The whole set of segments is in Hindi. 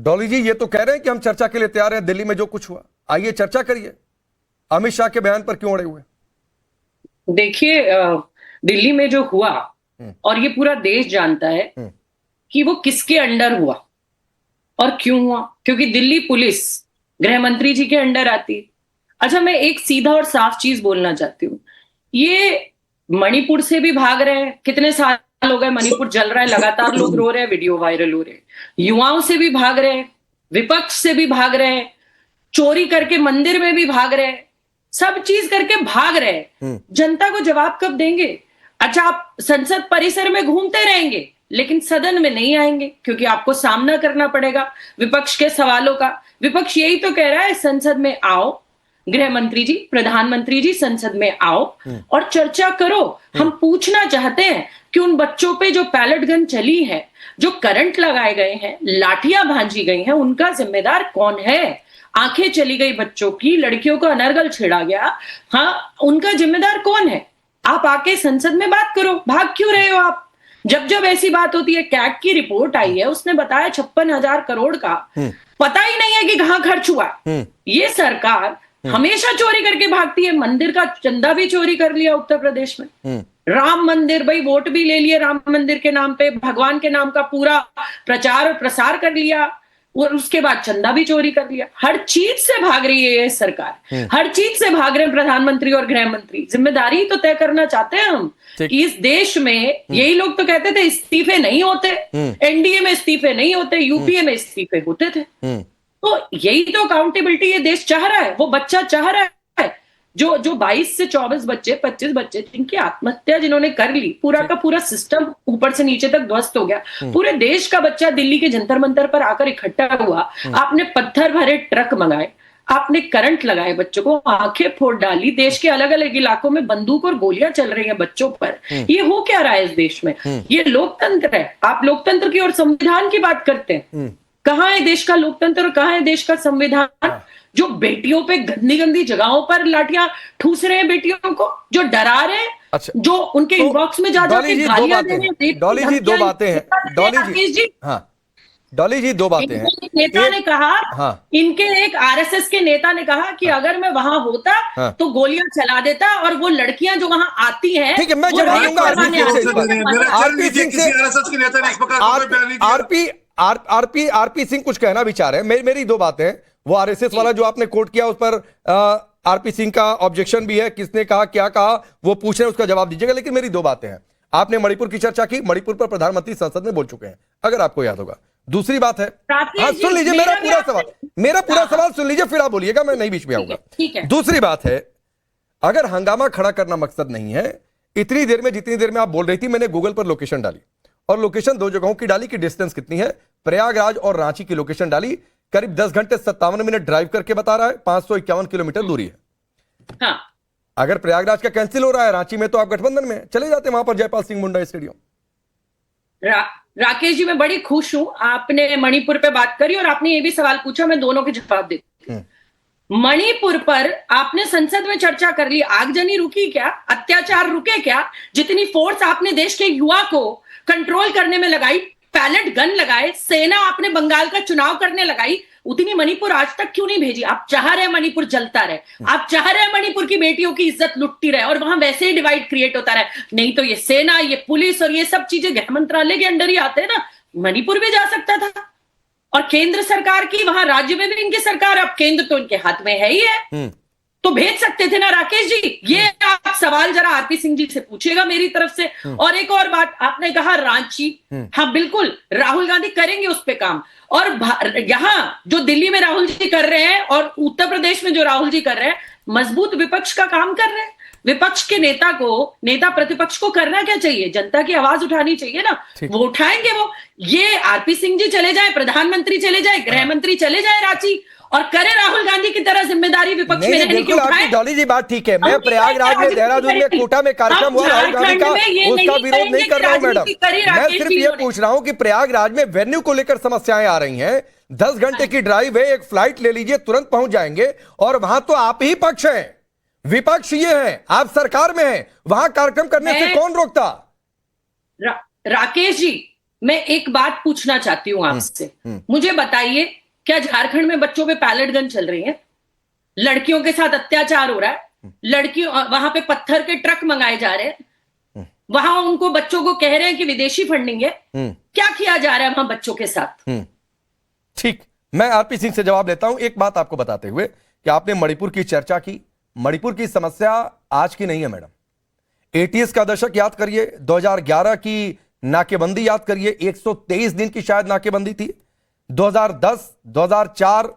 डॉली जी, ये तो कह रहे हैं कि हम चर्चा के लिए तैयार हैं, दिल्ली में जो कुछ हुआ, आइए चर्चा करिए। अमित शाह के बयान पर क्यों अड़े हुए? देखिए, दिल्ली में जो हुआ और ये पूरा देश जानता है कि वो किसके अंडर हुआ और क्यों हुआ, क्योंकि दिल्ली पुलिस गृह मंत्री जी के अंडर आती है। अच्छा, मैं एक सीधा और साफ चीज बोलना चाहती हूँ। ये मणिपुर से भी भाग रहे हैं, कितने साल हो गए मणिपुर जल रहा है, लगातार लोग रो रहे हैं, वीडियो वायरल हो रहे हैं। युवाओं से भी भाग रहे हैं, विपक्ष से भी भाग रहे हैं, चोरी करके मंदिर में भी भाग रहे हैं, सब चीज करके भाग रहे हैं। जनता को जवाब कब देंगे? अच्छा, आप संसद परिसर में घूमते रहेंगे लेकिन सदन में नहीं आएंगे, क्योंकि आपको सामना करना पड़ेगा विपक्ष के सवालों का। विपक्ष यही तो कह रहा है, संसद में आओ, गृह मंत्री जी, प्रधानमंत्री जी, संसद में आओ और चर्चा करो। हम पूछना चाहते हैं कि उन बच्चों पे जो पैलेट गन चली है, जो करंट लगाए गए हैं, लाठियां भांजी गई हैं, उनका जिम्मेदार कौन है? आंखें चली गई बच्चों की, लड़कियों का अनर्गल छेड़ा गया, हाँ, उनका जिम्मेदार कौन है? आप आके संसद में बात करो, भाग क्यों रहे हो आप? जब जब ऐसी बात होती है, कैग की रिपोर्ट आई है, उसने बताया 56,000 करोड़ का पता ही नहीं है कि कहां खर्च हुआ। ये सरकार हमेशा चोरी करके भागती है। मंदिर का चंदा भी चोरी कर लिया उत्तर प्रदेश में, राम मंदिर, भाई वोट भी ले लिए राम मंदिर के नाम पे, भगवान के नाम का पूरा प्रचार और प्रसार कर लिया, और उसके बाद चंदा भी चोरी कर लिया। हर चीज से भाग रही है ये सरकार, हर चीज से भाग रहे हैं प्रधानमंत्री और गृह मंत्री। जिम्मेदारी तो तय करना चाहते हैं हम कि इस देश में, यही लोग तो कहते थे इस्तीफे नहीं होते, एनडीए में इस्तीफे नहीं होते, यूपीए में इस्तीफे होते थे। तो यही तो अकाउंटेबिलिटी ये देश चाह रहा है, वो बच्चा चाह रहा है जो 22 से 24 बच्चे, 25 बच्चे जिनकी आत्महत्या जिन्होंने कर ली, पूरा का पूरा सिस्टम ऊपर से नीचे तक ध्वस्त हो गया। पूरे देश का बच्चा दिल्ली के जंतर मंतर पर आकर इकट्ठा हुआ, आपने पत्थर भरे ट्रक मंगाए, आपने करंट लगाए, बच्चों को आंखें फोड़ डाली, देश के अलग अलग इलाकों में बंदूक और गोलियां चल रही हैं बच्चों पर। ये हो क्या रहा है इस देश में? ये लोकतंत्र है? आप लोकतंत्र की और संविधान की बात करते हैं, कहां है देश का लोकतंत्र, कहां है देश का संविधान? जो बेटियों पे गंदी गंदी जगहों पर लाठियां ठूस रहे हैं, बेटियों को जो डरा रहे हैं, अच्छा, जो उनके इनबॉक्स में जा जाके गालियां दे रहे हैं। डॉली जी, दो बातें हैं। डॉली जी, हाँ, डॉली जी, दो बातें हैं। नेता ने कहा, हाँ, इनके एक आरएसएस के नेता ने कहा कि अगर मैं वहां होता तो गोलियां चला देता, और वो लड़कियां जो वहां आती हैं, ठीक है, मैं जवाब दूंगा आरपी सिंह कुछ कहना विचार है। मेरी दो बातें हैं। वो आरएसएस वाला जो आपने कोट किया, उस पर आरपी सिंह का ऑब्जेक्शन भी है, किसने कहा, क्या कहा, वो पूछ रहे हैं, उसका जवाब दीजिएगा। लेकिन मेरी दो बातें हैं। आपने मणिपुर की चर्चा की, मणिपुर पर प्रधानमंत्री संसद में बोल चुके हैं, अगर आपको याद होगा। दूसरी बात है, हाँ, सुन लीजिए मेरा पूरा सवाल सुन लीजिए, फिर आप बोलिएगा, मैं नहीं बीच में आऊंगा। दूसरी बात है, अगर हंगामा खड़ा करना मकसद नहीं है, इतनी देर में, जितनी देर में आप बोल रही थी, मैंने गूगल पर लोकेशन डाली, और लोकेशन दो जगहों की डाली कि डिस्टेंस कितनी है, प्रयागराज और रांची की लोकेशन डाली, करीब 10 घंटे 57 मिनट ड्राइव करके बता रहा है, 551 किलोमीटर दूरी है। हाँ। अगर प्रयागराज का कैंसिल हो रहा है, रांची में तो आप गठबंधन में चले जाते, वहां पर जयपाल सिंह मुंडा स्टेडियम। राकेश जी, मैं बड़ी खुश हूं आपने मणिपुर पे बात करी, और आपने ये भी सवाल पूछा, मैं दोनों के जवाब देती हूं। मणिपुर पर आपने संसद में चर्चा कर ली, आगजनी रुकी क्या? अत्याचार रुके क्या? जितनी फोर्स आपने देश के युवा को कंट्रोल करने में लगाई, पैलेट गन लगाए, सेना आपने बंगाल का चुनाव करने लगाई, उतनी मणिपुर आज तक क्यों नहीं भेजी? आप चाह रहे हैं मणिपुर जलता रहे, आप चाह रहे हैं मणिपुर की बेटियों की इज्जत लुटती रहे, और वहां वैसे ही डिवाइड क्रिएट होता रहे। नहीं तो ये सेना, ये पुलिस और ये सब चीजें गृह मंत्रालय के अंडर ही आते हैं ना, मणिपुर भी जा सकता था। और केंद्र सरकार की, वहां राज्य में भी इनकी सरकार, अब केंद्र तो इनके हाथ में है ही है, तो भेज सकते थे ना राकेश जी। ये आप सवाल जरा आरपी सिंह जी से पूछिएगा मेरी तरफ से। और एक और बात, आपने कहा रांची, हाँ बिल्कुल, राहुल गांधी करेंगे उस पे काम। और यहां जो दिल्ली में राहुल जी कर रहे हैं और उत्तर प्रदेश में जो राहुल जी कर रहे हैं, मजबूत विपक्ष का काम कर रहे हैं। विपक्ष के नेता को, नेता प्रतिपक्ष को करना क्या चाहिए? जनता की आवाज उठानी चाहिए ना, वो उठाएंगे। वो ये आरपी सिंह जी चले जाए, प्रधानमंत्री चले जाए, गृह मंत्री चले जाए रांची, और करे राहुल गांधी की तरह जिम्मेदारी विपक्ष में रहने की उठाए। डॉली जी, बात ठीक है। मैं प्रयागराज में, देहरादून में, कोटा में कार्यक्रम हुआ राहुल गांधी का, उसका विरोध नहीं कर रहा हूं मैडम। मैं सिर्फ ये पूछ रहा हूं कि प्रयागराज में वेन्यू को लेकर समस्याएं आ रही हैं। 10 घंटे की ड्राइव है, एक फ्लाइट ले लीजिए, तुरंत पहुंच जाएंगे, और वहां तो आप ही पक्ष हैं, विपक्ष ये है, आप सरकार में हैं, वहां कार्यक्रम करने से कौन रोकता? राकेश जी, मैं एक बात पूछना चाहती हूँ आपसे, मुझे बताइए, क्या झारखंड में बच्चों पे पैलेट गन चल रही है? लड़कियों के साथ अत्याचार हो रहा है? लड़की वहां पे पत्थर के ट्रक मंगाए जा रहे हैं, वहां उनको बच्चों को कह रहे हैं कि विदेशी फंडिंग है? क्या किया जा रहा है वहां बच्चों के साथ? ठीक, मैं आरपी सिंह से जवाब लेता हूं, एक बात आपको बताते हुए कि आपने मणिपुर की चर्चा की। मणिपुर की समस्या आज की नहीं है मैडम। 80s का दशक याद करिए, 2011 की नाकेबंदी याद करिए, 123 दिन की शायद नाकेबंदी थी। 2010, 2004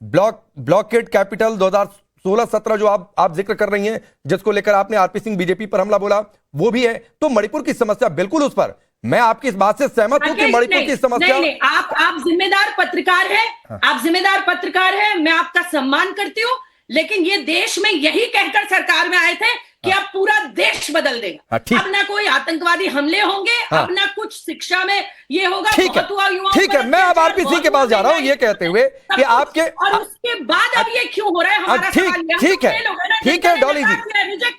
ब्लॉकेड कैपिटल, 2016-17 जो आप जिक्र कर रही हैं, जिसको लेकर आपने आरपी सिंह बीजेपी पर हमला बोला, वो भी है। तो मणिपुर की समस्या बिल्कुल, उस पर मैं आपकी इस बात से सहमत हूं कि मणिपुर की समस्या। नहीं, आप जिम्मेदार पत्रकार हैं, आप जिम्मेदार पत्रकार हैं, मैं आपका सम्मान करती हूं, लेकिन ये देश में यही कहकर सरकार में आए थे कि अब पूरा देश बदल देगा। अब ना कोई आतंकवादी हमले होंगे, अब ना कुछ शिक्षा में ये होगा। ठीक है, मैं अब आरपी सिंह के पास जा रहा हूं ये कहते हुए कि आपके, और उसके बाद अब ये क्यों हो रहा है? हमारा ठीक है डॉली जी,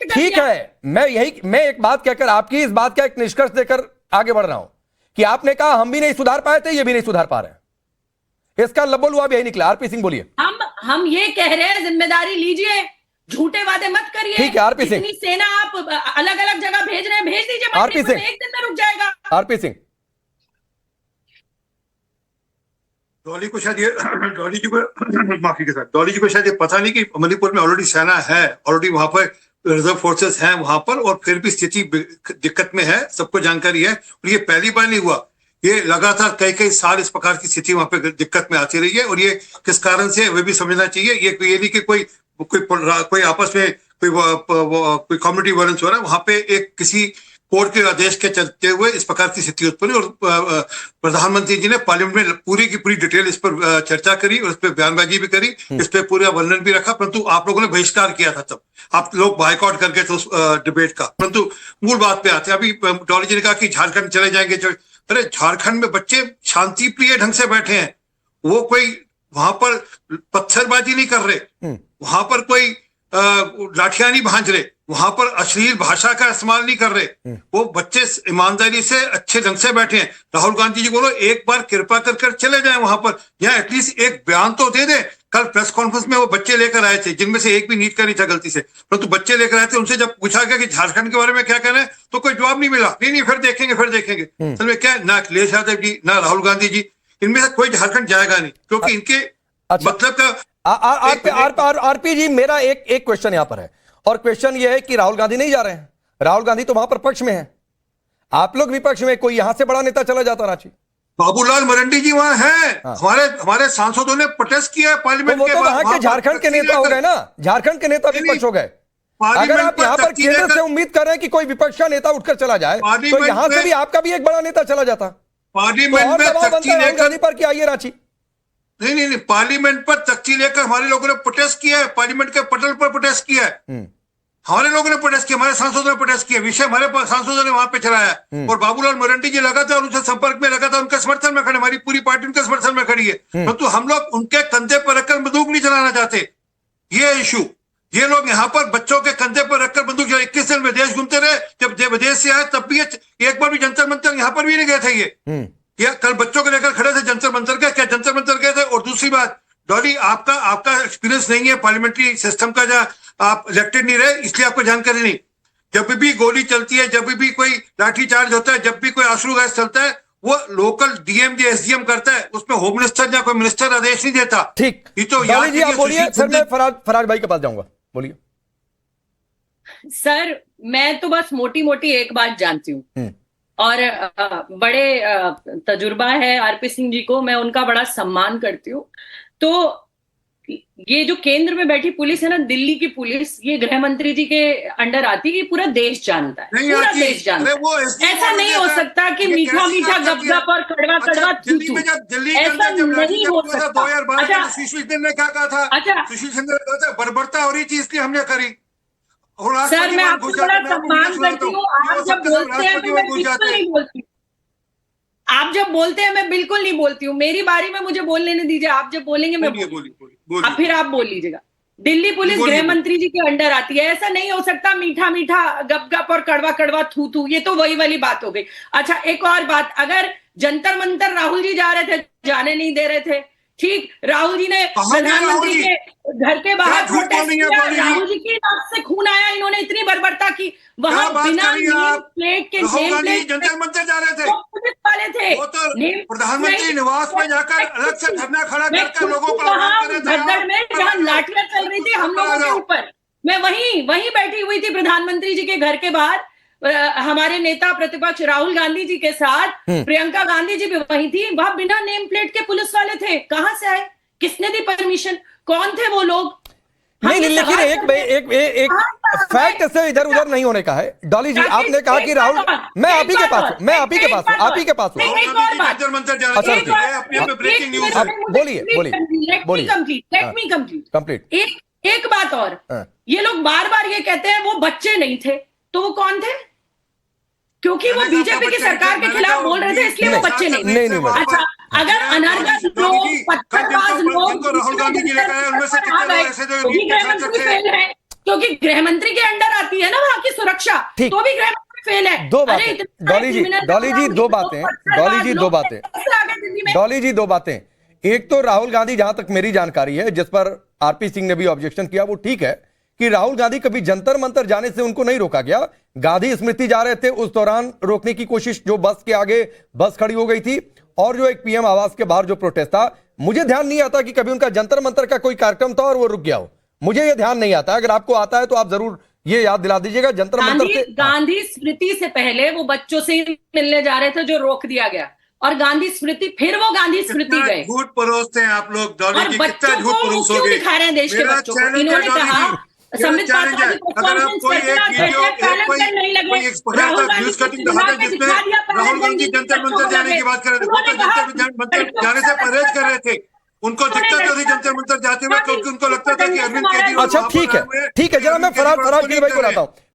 ठीक है। मैं एक बात कहकर आपकी इस बात का एक निष्कर्ष देकर आगे बढ़ रहा हूं कि आपने कहा हम भी नहीं सुधार पाए थे, ये भी नहीं सुधार पा रहे हैं, इसका लबोलुआ भी यही निकला। आरपी सिंह बोलिए। हम ये कह रहे हैं, जिम्मेदारी लीजिए, झूठे वादे मत करिए। ठीक है आरपी सिंह, इतनी सेना आप अलग अलग जगह भेज रहे हैं, भेज दीजिए। आरपी सिंह, एक दिन में रुक जाएगा। आरपी सिंह, डॉली को शायद ये डॉली जी को माफी के साथ डॉली जी को शायद ये पता नहीं कि मणिपुर में ऑलरेडी सेना है, ऑलरेडी वहां पर रिजर्व फोर्सेस हैं वहां पर, और फिर भी स्थिति दिक्कत में है, सबको जानकारी है। और ये पहली बार नहीं हुआ, ये लगातार कई साल इस प्रकार की स्थिति वहां पे दिक्कत में आती रही है। और ये किस कारण से वे भी समझना चाहिए। ये नहीं कि कोई आपस में कोई कम्युनिटी वायलेंस हो रहा है, वहां पे एक किसी कोर्ट के आदेश के चलते हुए इस प्रकार की स्थिति उत्पन्न। और प्रधानमंत्री जी ने पार्लियामेंट में पूरी की पूरी डिटेल इस पर चर्चा करी और इस पर बयानबाजी भी करी, इस पर पूरा वर्णन भी रखा, परंतु आप लोगों ने बहिष्कार किया था। तब आप लोग बाइकआउट करके थे उस डिबेट का। परंतु मूल बात पे आते हैं। अभी डॉली जी ने कहा कि झारखंड चले जाएंगे। अरे झारखंड में बच्चे शांति प्रिय ढंग से बैठे हैं, वो कोई वहां पर पत्थरबाजी नहीं कर रहे, वहां पर कोई लाठियां नहीं भांज रहे, वहां पर अश्लील भाषा का इस्तेमाल नहीं कर रहे, वो बच्चे ईमानदारी से अच्छे ढंग से बैठे हैं। राहुल गांधी जी बोलो एक बार कृपा कर चले जाएं वहां पर, या एटलीस्ट एक बयान तो दे दे। कल प्रेस कॉन्फ्रेंस में वो बच्चे लेकर आए थे, जिनमें से एक भी नीट का नहीं था गलती से, परंतु बच्चे लेकर आए थे। उनसे जब पूछा गया कि झारखंड के बारे में क्या कहना है, तो कोई जवाब नहीं मिला। नहीं फिर देखेंगे। असल में क्या, ना अखिलेश यादव जी ना राहुल गांधी जी, इनमें से कोई झारखंड जाएगा नहीं, क्योंकि इनके मतलब का आरपी जी, मेरा एक क्वेश्चन यहां पर है, और क्वेश्चन यह है कि राहुल गांधी नहीं जा रहे हैं। राहुल गांधी तो वहां पर पक्ष में है, आप लोग विपक्ष में। कोई यहां से बड़ा नेता चला जाता रांची? बाबूलाल मरंडी जी वहां हैं। हमारे सांसदों ने प्रोटेस्ट किया है पार्लियामेंट के वहां के झारखंड के नेता हो गए ना, झारखंड के नेता विपक्ष हो गए। अगर आप यहां पर केंद्र से उम्मीद कर रहे हैं कि कोई विपक्ष का नेता उठकर चला जाए, तो यहां से भी आपका भी एक बड़ा नेता चला जाता। पार्लियामेंट में राहुल गांधी पर कि आइए रांची। नहीं, पार्लियामेंट पर तख्ती लेकर हमारे लोगों ने प्रोटेस्ट किया है, पार्लियामेंट के पटल पर प्रोटेस्ट किया है। हमारे लोगों ने प्रोटेस्ट किया, हमारे सांसदों ने प्रोटेस्ट किया, विषय हमारे सांसदों ने वहां पे चलाया। और बाबूलाल मरंडी जी लगातार उनसे संपर्क में, लगातार उनके समर्थन में खड़े, हमारी पूरी पार्टी उनके समर्थन में खड़ी है। परंतु हम लोग उनके कंधे पर रखकर बंदूक नहीं चलाना चाहते, ये इशू। ये लोग यहाँ पर बच्चों के कंधे पर रखकर बंदूक, 21 दिन विदेश घूमते रहे, जब विदेश से आए तब भी एक बार भी जंतर मंतर यहाँ पर भी नहीं गए थे। ये कल बच्चों को लेकर खड़े थे जंतर मंतर के, क्या जंतर मंतर गए थे? और दूसरी बात, डॉली आपका एक्सपीरियंस नहीं है पार्लियामेंट्री सिस्टम का, जहाँ आप इलेक्टेड नहीं रहे, इसलिए आपको जानकारी नहीं। जब भी गोली चलती है, जब भी कोई लाठीचार्ज होता है, जब भी कोई आंसू गैस चलता है, वो लोकल डीएम या एसडीएम करता है, उसमें होम मिनिस्टर या कोई मिनिस्टर आदेश नहीं देता। ठीक, तो जी आप बोलिए, फिर मैं फराज भाई के पास जाऊंगा। बोलिए सर। मैं तो बस मोटी मोटी एक बात जानती हूँ, और बड़े तजुर्बा है आरपी सिंह जी को, मैं उनका बड़ा सम्मान करती हूँ। तो ये जो केंद्र में बैठी पुलिस है ना, दिल्ली की पुलिस, ये गृह मंत्री जी के अंडर आती है, ये पूरा देश जानता है, पूरा देश जानता है। ऐसा नहीं हो सकता कि मीठा मीठा गपगप और कड़वा कड़वा थू थू, ऐसा नहीं हो सकता। 2012 सुशील चंद्र ने क्या कहा था? सुशील चंद्र ने कहा था बर्बरता हो रही थी इसलिए हमने करी। सर मैं आपको बड़ा सम्मान करती हूँ, आप जब बोलते हैं तो मैं बिल्कुल नहीं बोलती, आप जब बोलते हैं मैं बिल्कुल नहीं बोलती हूँ। मेरी बारी में मुझे बोल लेने दीजिए, आप जब बोलेंगे मैं अब फिर आप बोल लीजिएगा। दिल्ली पुलिस गृह मंत्री जी के अंडर आती है, ऐसा नहीं हो सकता मीठा मीठा गप गप और कड़वा कड़वा थू थू, ये तो वही वाली बात हो गई। अच्छा एक और बात, अगर जंतर मंतर राहुल जी जा रहे थे, जाने नहीं दे रहे थे। ठीक, राहुल जी ने कहाँ गए राहुल प्रधानमंत्री जी? के घर के बाहर क्या झूठ प्रोटेस्ट बोल रही है किया, डॉली जी? राहुल जी की नाक से खून आया, इन्होंने इतनी बर्बरता की। वहां क्या बात बिना कर रही हैं नेम आप? प्लेट के राहुल नेम गांधी प्लेट जंतर मंतर जा रहे थे, वो पुलिस वाले थे। वो तो नेम प्रधानमंत्री नहीं, निवास में जाकर अलग से धरना खड़ा मैं करके खुद लोगों हूँ पर आह्वान वहां कर रहे थे। भद्दड़ में, जहां लाठियां चल रही थी हम लोगों के ऊपर, मैं वहीं बैठी हुई थी प्रधानमंत्री जी के घर के बाहर। हमारे नेता प्रतिपक्ष राहुल गांधी जी के साथ प्रियंका गांधी जी भी वहीं थी। वहां बिना नेम प्लेट के पुलिस वाले थे। कहां से आए? किसने दी परमिशन? कौन थे वो लोग? नहीं, लेकिन एक फैक्ट से इधर उधर नहीं होने का है। डॉली जी, आपने कहा कि राहुल, मैं आप ही के पास हूं, मैं आप ही के पास हूं, आप ही के पास हूं। एक और बात, जंतर मंतर जा रहे थे, ये अपने में ब्रेकिंग न्यूज है। बोलिए लेट मी कंप्लीट। एक बात और, हाँ। ये लोग बार बार ये कहते हैं वो बच्चे नहीं थे, तो वो कौन थे? क्योंकि वो बीजेपी की सरकार के खिलाफ बोल रहे थे, इसलिए वो बच्चे नहीं थे। नहीं। अच्छा, अगर अनर्गल लोग, पत्थरबाज लोग राहुल गांधी जी लेकर आए, उनमें से कितने लोग ऐसे थे जो क्योंकि नीट के गृह साथ मंत्री थे? फेल है, क्योंकि गृह मंत्री के अंडर आती है ना वहां की सुरक्षा, ठीक। तो भी गृह मंत्री फेल है। दो अरे बातें, इतना डॉली जी, criminal डॉली जी, दो बातें, डॉली जी, दो बातें, कैसे आ गए दिल्ली में? डॉली जी, दो बातें। एक तो राहुल गांधी, जहां तक मेरी जानकारी है, जिस पर आरपी सिंह ने भी ऑब्जेक्शन किया, वो ठीक है कि राहुल गांधी कभी जंतर मंतर जाने से उनको नहीं रोका गया। गांधी स्मृति जा रहे थे, उस दौरान रोकने की कोशिश, जो बस के आगे बस खड़ी हो गई थी, और जो एक पीएम आवास के बाहर जो प्रोटेस्ट था, मुझे ध्यान नहीं आता कि कभी उनका जंतर मंतर का कोई कार्यक्रम था और वो रुक गया हो। मुझे ये ध्यान नहीं आता। अगर आपको आता है तो आप जरूर ये याद दिला दीजिएगा। जंतर मंतर से गांधी स्मृति से पहले वो बच्चों से ही मिलने जा रहे थे, जो रोक दिया गया, और गांधी स्मृति, फिर वो गांधी स्मृति गए। झूठ परोसते हैं आप लोग, डॉली और जी, कितना बच्चों झूठ को वो परोसोगे? क्यों दिखा रहे हैं देश के मेरा बच्चों को? चैलेंज है इन्होंने डॉली कहा जी, संबित मेरा पात्रा चैलेंज की है, अगर आप कोई एक वीडियो, पैलेंजर नहीं लगे, कोई एक राहुल गांधी न्यूज कटिंग को दिखा चुनाव दें में जिसमें दिखा दिया राहुल गांधी पैलेंजर जंतर बच्चों मंतर को जाने की लगे। बात कर रहे थे, वो तो उन्होंने कहा, जंतर मंतर जाने से परहेज कर रहे थे। उनको दिक्कत होती जंतर मंतर जाते हुए, क्योंकि उनको लगता था कि अरविंद केजरीवाल अच्छा, वहां पर ठीक है, आए हुए हैं, ठीक है, जरा मैं फराज केजरीवाल को भाई को नहीं कर लाता रहे। हूं।